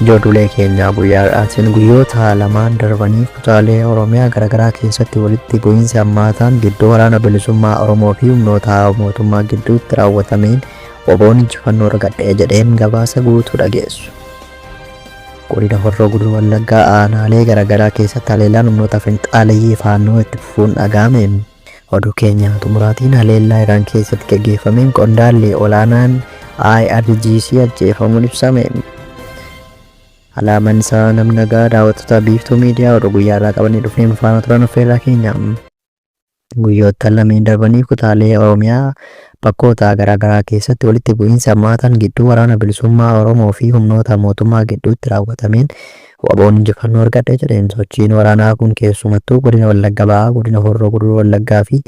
Ijoollee keenya guyyaadhaatiin guyyoota lamaan darbanii kutaalee Oromiyaa garaagaraa keessatti walitti bu'iinsi hammaataan gidduu waraana bilisummaa Oromoo fi humnoota mootummaa gidduutti raawwatameen WBO'n injifannoo argadhe jedheen gabaasa guutuu dhageessu. Godina Horroo Guduruu Wallaggaa aanaalee garaagaraa keessatti haleellaan humnoota finxaaleeyyii faannoo itti fufuun dhaga'ame. Oduu keenya xumuraatiin haleellaa Iraan keessatti gaggeeffameen qondaalli olaanaan IRGC ajjeefamuun ibsame. Alaamaan isaa namni nagaa daawwattoota biiftuu miidiyaa oduu guyyaarraa qabanii dhufneen faana turan affeerraa keenya. Guyyoota lameen darbanii kutaalee Oromiyaa bakkoota garaagaraa keessatti walitti bu'iinsi hammaataan gidduu waraana bilisummaa Oromoo fi humnoota mootummaa gidduutti raawwatameen WBO'n injifannoo argadhe jedheen. Sochiin waraanaa kun keessumattuu godina Wallagga Bahaa, godina Horroo Guduruu Wallaggaa fi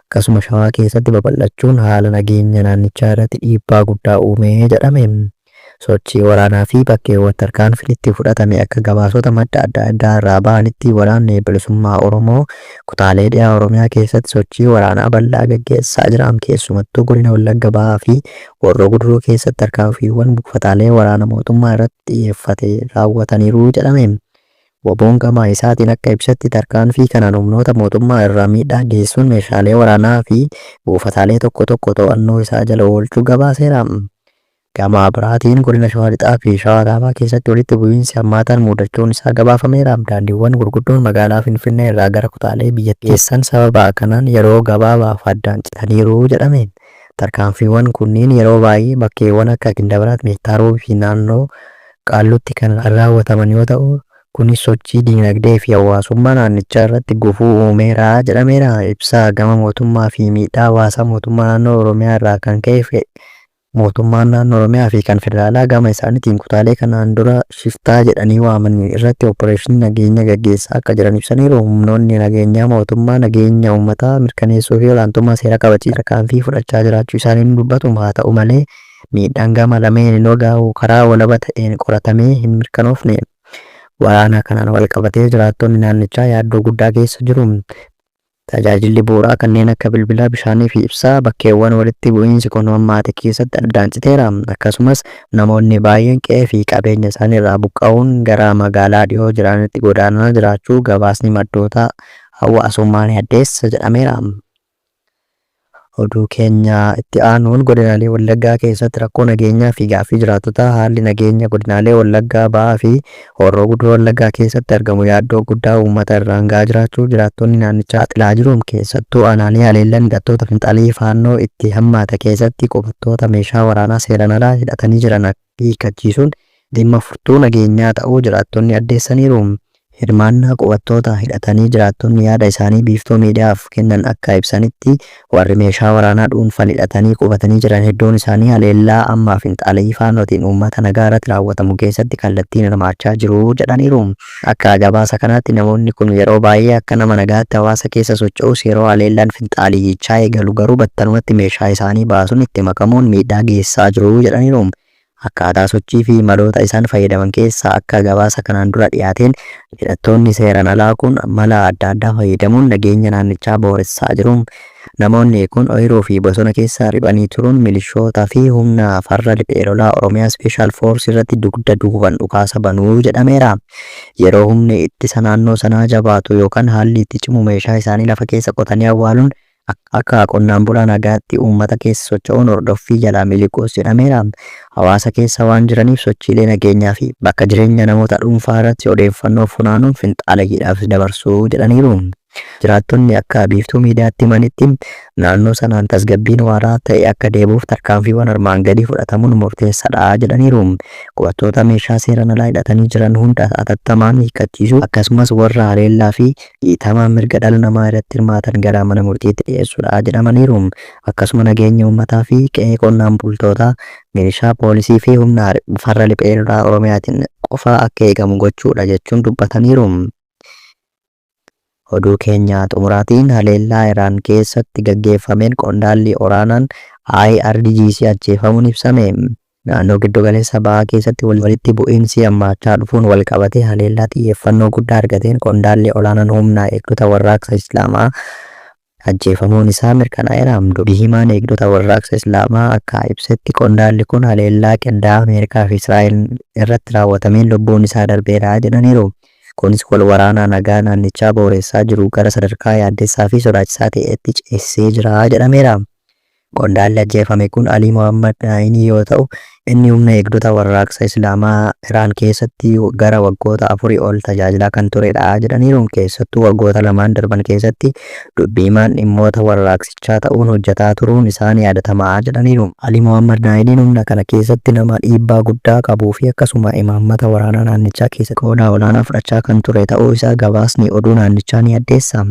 akkasuma Shawaa keessatti babal'achuun haala nageenya naannichaa irratti dhiibbaa guddaa uumee jedhame. Sochii waraanaa fi bakkeewwan tarkaanfiin fudhatame akka gabaasota madda adda addaa irraa bahanitti waraanni bilisummaa Oromoo kutaalee dhiyaa Oromiyaa keessatti sochii waraanaa bal'aa gaggeessaa jira. Keessumattuu godina Wallagga Bahaa fi Horroo Guduruu keessatti tarkaanfiiwwan buufataalee waraana mootummaa irratti xiyyeeffate raawwataniiru jedhame. WBO'n gama isaatiin akka ibsetti tarkaanfii kanaan humnoota mootummaa irraa miidhaa geessuun meeshaalee waraanaa fi buufataalee tokko tokko to'annoo isaa jala oolchuu gabaaseera. Gama biraatiin godina Shawaa Lixaa fi Shawaa Kaabaa keessatti walitti bu'iinsi hammaataan mudachuun isaa gabaafameera. Daandiiwwan gurguddoon magaalaa Finfinnee irraa gara kutaalee biyyattii geessan sababa kanaan yeroo gabaabaaf addaan citaniiru jedhame. Tarkaanfiiwwan kunniin yeroo baay'ee bakkeewwan akka Gindabaraat, Meettaaroo fi naannoo Qaallutti kan raawwataman yoo ta'u, kunis sochii dinagdee fi hawaasummaa naannichaa irratti gufuu uumeera jedhameera. Ibsaa gama mootummaa fi miidhaa hawaasaa mootummaa naannoo Oromiyaa irraa kan ka'e mootummaan naannoo Oromiyaa fi kan federaalaa gama isaaniitiin kutaalee kanaan dura shiftaa jedhanii waaman irratti opereeshinii nageenya gaggeessaa akka jiran ibsaniiru. Humnoonni nageenyaa mootummaa nageenya uummataa mirkaneessuu fi olaantummaa seera kabachiisuu tarkaanfii fudhachaa jiraachuu isaanii dubbatu. Haa ta'u malee miidhaan gama lameen gahu karaa walaba ta'een qoratamee hin mirkanoofne. Waraana kanaan wal qabatee jiraattonni naannichaa yaaddoo guddaa keessa jiru. Tajaajilli bu'uuraa kanneen akka bilbilaa, bishaanii fi ibsaa bakkeewwan walitti bu'iinsi kun hammaate keessatti addaan citeera. Akkasumas namoonni baay'een qe'ee fi qabeenya isaanii irraa buqqa'uun gara magaalaa dhiyoo jiranitti godaanaa jiraachuu gabaasni maddoota hawaasummaan addeessa jedhameera. Oduu keenya itti aanuun godinaalee Wallaggaa keessatti rakkoo nageenyaa fi gaaffii jiraattotaa haalli nageenya godinaalee Wallaggaa Bahaa fi Horroo Guduruu Wallaggaa keessatti argamu yaaddoo guddaa uummata irraan gahaa jiraachuu jiraattonni naannichaa xilaa jiru. Keessattuu aanaalee haleellaan hidhattoota finxaalii faannoo itti hammaate keessatti qubattoota meeshaa waraanaa seeraan alaa hidhatanii jiran hiikkachiisuun dhimma furtuu nageenyaa ta'uu jiraattonni addeessaniiru. Hirmaannaa qubattoota hidhatanii jiraattonni yaada isaanii biiftuu miidiyaaf kennan akka ibsanitti warri meeshaa waraanaa dhuunfaan hidhatanii qubatanii jiran hedduun isaanii haleellaa ammaa finxaalii faannootiin uummata nagaa irratti raawwatamu keessatti kallattiin hirmaachaa jiru jedhaniiru. Akka gabaasa kanaatti namoonni kun yeroo baay'ee akka nama nagaatti hawaasa keessa socho'us yeroo haleellaan finxaaliyyichaa eegalu garuu battalumatti meeshaa isaanii baasuun itti makamuun miidhaa geessaa jiru jedhaniiru. Akkaataa sochii fi maloota isaan fayyadaman keessaa akka gabaasa kanaan dura dhiyaateen hidhattoonni seeraan alaa kun mala adda addaa fayyadamuun nageenya naannichaa booressaa jiru. Namoonni kun ooyiruu fi bosona keessa riphanii turuun milishoota fi humna farra riphee lolaa Oromiyaa Special Force irratti dugda duuban dhukaasa banuu jedhameera. Yeroo humni ittisa naannoo sanaa jabaatu yookaan haalli itti cimu meeshaa isaanii lafa keessa qotanii awwaaluun akka qonnaan bulaa nagaatti uummata keessa socho'uun hordoffii jalaa miliquus jedhameera. Hawaasa keessa waan jiraniif sochiilee nageenyaa fi bakka jireenya namoota dhuunfaa irratti odeeffannoo funaanuun finxaaleeyyiidhaaf dabarsuu jedhaniiru. Jiraattonni akka biiftuu miidiyaatti himanitti naannoo sanaan tasgabbiin waaraa ta'e akka deebi'uuf tarkaanfiiwwan armaan gadii fudhatamuun murteessaadha jedhaniiru. Qubattoota meeshaa seeraan alaa hidhatanii jiran hunda atattamaan hiikkachiisuu akkasumas warra haleellaa fi dhiitamaa mirga dhala namaa irratti hirmaatan gara mana murtiitti dhiyeessuudha jedhamaniiru. Akkasuma nageenya uummataa fi qe'ee qonnaan bultootaa milishaa poolisii fi humna farra riphee lolaa Oromiyaatiin qofa akka eegamu gochuudha jechuun dubbataniiru. Oduu keenya xumuraatiin haleellaa Iraan keessatti gaggeeffameen qondaalli olaanaan IRGC ajjeefamuun ibsame. Naannoo giddu galeessa bahaa keessatti walitti bu'iinsi hammaachaa dhufuun wal qabatee haleellaa xiyyeeffannoo guddaa argateen qondaalli olaanaan humna eegdota warraaqsa Islaamaa ajjeefamuun isaa mirkanaa'eera. Dubbii himaan eegdota warraaqsa Islaamaa akka ibsetti qondaalli kun haleellaa qindaa'aa Ameerikaa fi Israa'el irratti raawwatameen lubbuun isaa darbeera jedhaniiru. Kunis wal waraanaa nagaa naannichaa booressaa jiru gara sadarkaa yaaddessaa fi sodaachisaa ta'etti ceesisee jira jedhameera. Qondaalli ajjeefame kun Alii Mohammad Naayinii yoo ta'u, inni humna eegdota warraaqsa Islaamaa Iraan keessatti gara waggoota 4 ol tajaajilaa kan turedha jedhaniiru. Keessattuu waggoota lamaan darban keessatti dubbii himaan dhimmoota warraaqsichaa ta'uun hojjetaa turuun isaan yaadatamaa jedhaniiru. Alii Mohammad Naayiniin humna kana keessatti nama dhiibbaa guddaa qabuu fi akkasuma imaammata waraanaa naannichaa keessatti qooda olaanaa fudhachaa kan ture ta'uu isaa gabaasni oduu naannichaa ni addeessa.